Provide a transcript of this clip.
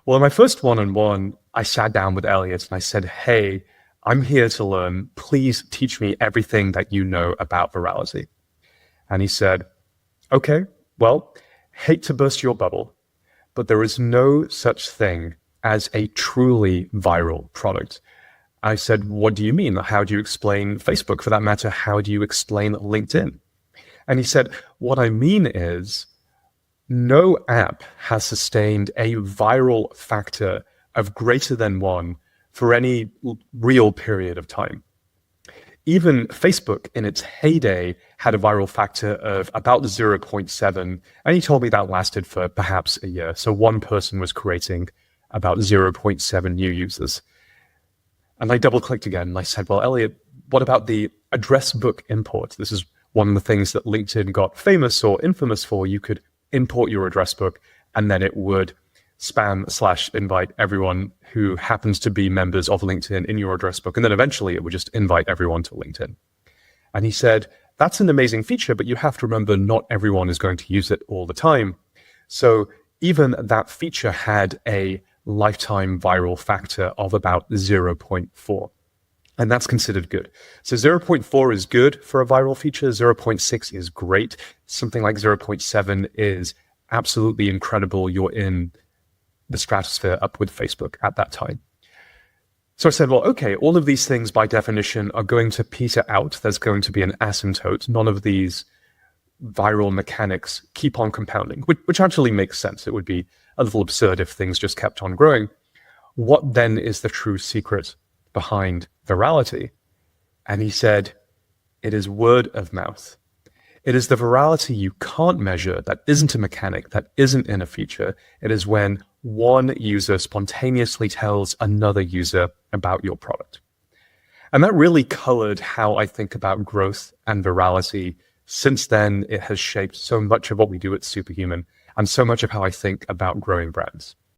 Well, in my first one-on-one, I sat down with Elliot and I said, hey, I'm here to learn. Please teach me everything that you know about virality. And he said, okay, well, hate to burst your bubble, but there is no such thing as a truly viral product. I said, what do you mean? How do you explain Facebook? For that matter, how do you explain LinkedIn? And he said, what I mean is no app has sustained a viral factor of greater than 1 for any real period of time. Even Facebook in its heyday had a viral factor of about 0.7, and he told me that lasted for perhaps a year. So one person was creating about 0.7 new users. And I double-clicked again and I said, well, Elliot, what about the address book import? This is one of the things that LinkedIn got famous or infamous for. You could import your address book and then it would spam/invite everyone who happens to be members of LinkedIn in your address book. And then eventually it would just invite everyone to LinkedIn. And he said, that's an amazing feature, but you have to remember not everyone is going to use it all the time. So even that feature had a lifetime viral factor of about 0.4. And that's considered good. So 0.4 is good for a viral feature. 0.6 is great. Something like 0.7 is absolutely incredible. You're in the stratosphere up with Facebook at that time. So I said, well, okay, all of these things by definition are going to peter out. There's going to be an asymptote. None of these viral mechanics keep on compounding, which actually makes sense. It would be a little absurd if things just kept on growing. What then is the true secret behind virality? And he said, it is word of mouth. It is the virality you can't measure, that isn't a mechanic, that isn't in a feature. It is when one user spontaneously tells another user about your product. And that really colored how I think about growth and virality. Since then, it has shaped so much of what we do at Superhuman and so much of how I think about growing brands.